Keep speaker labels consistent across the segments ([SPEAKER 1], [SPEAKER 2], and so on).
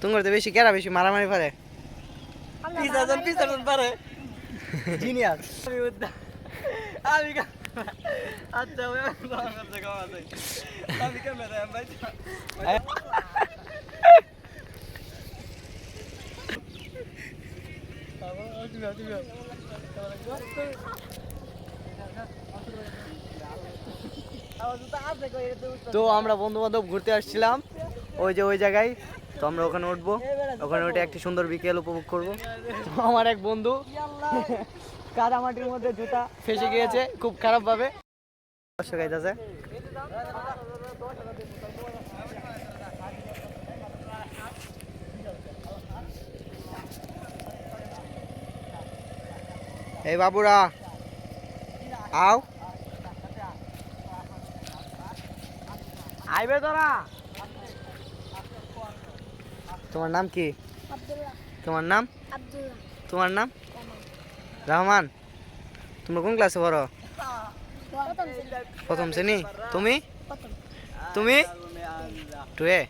[SPEAKER 1] তোমার তো বেশি কেরা বেশি মারামারি পারে
[SPEAKER 2] পিছাজন পারে জিনিয়াস আমি আচ্ছা আমি ক্যামেরা ভাই
[SPEAKER 1] তো আমরা বন্ধু বান্ধব ঘুরতে আসছিলাম ওই যে ওই জায়গায়। তো আমরা ওখানে উঠবো, ওখানে উঠে একটি সুন্দর বিকেল উপভোগ করবো। তো আমার এক বন্ধু কাদামাটির মধ্যে জুতা ফেসে গিয়েছে খুব খারাপ ভাবে। গাইতেছে এই বাবুরা আও আইবে তোরা। তোমার নাম কি? তোমার নাম? তোমার নাম? রহমান। তোমরা কোন ক্লাসে পড়ো? প্রথম শ্রেণী। তুমি? তুমি টুয়ে।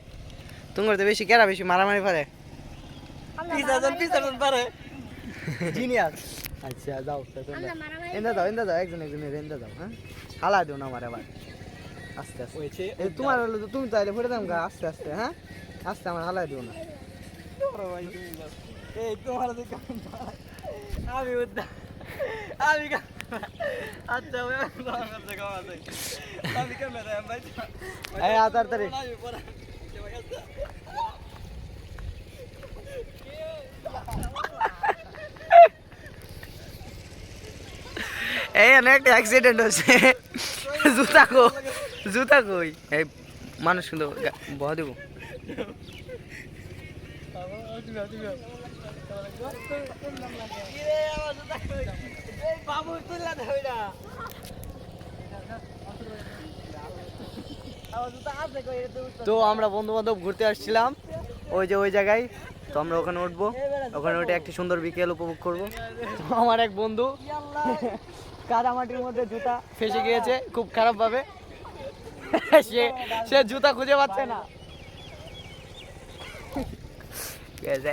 [SPEAKER 1] তোমার তো বেশি কেরা বেশি মারামারি পারে
[SPEAKER 2] পিছাজন পারে জিনিয়াস।
[SPEAKER 1] আচ্ছা যাও এন্দা দাও একজন এন্দা দাও। হ্যাঁ হালা দিও না আমার আবার আস্তে আস্তে। তোমার হলো তো তুমি তাইলে ফেটে দাম গা আস্তে আস্তে। হ্যাঁ আস্তে আমার হালা দিও না।
[SPEAKER 2] এই তোমার আমি আমি আচ্ছা আমি ক্যামেরা ভাই
[SPEAKER 1] এই তাড়াতাড়ি এই একটা অ্যাক্সিডেন্ট হয়েছে। জুতা কই এই মানুষ কিন্তু বহা দেবো। তো আমরা বন্ধু বান্ধব ঘুরতে আসছিলাম ওই যে ওই জায়গায়। তো আমরা ওখানে উঠবো, ওখানে উঠে একটি সুন্দর বিকেল উপভোগ করবো। তো আমার এক বন্ধু কাদামাটির মধ্যে জুতা ফেসে গিয়েছে খুব খারাপ ভাবে। সে জুতা খুঁজে পাচ্ছে না।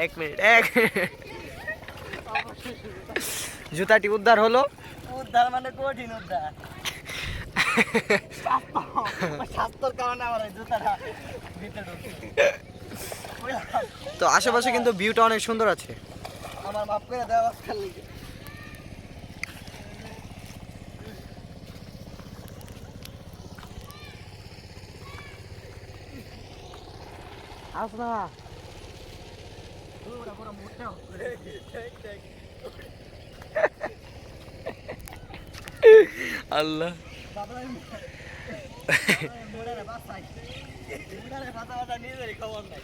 [SPEAKER 1] এক মিনিট জুতাটি উদ্ধার হলো।
[SPEAKER 2] উদ্ধার মানে কঠিন উদ্ধার। স্বাস্থ্যর কারণে আমার জুতাটা ভিতরে
[SPEAKER 1] তো আশেপাশে কিন্তু ভিউটা অনেক সুন্দর আছে।
[SPEAKER 2] আমার মাফ করে দেওয়া খালি
[SPEAKER 1] আসনা আল্লাহ
[SPEAKER 2] নিজেরই খবর নাই।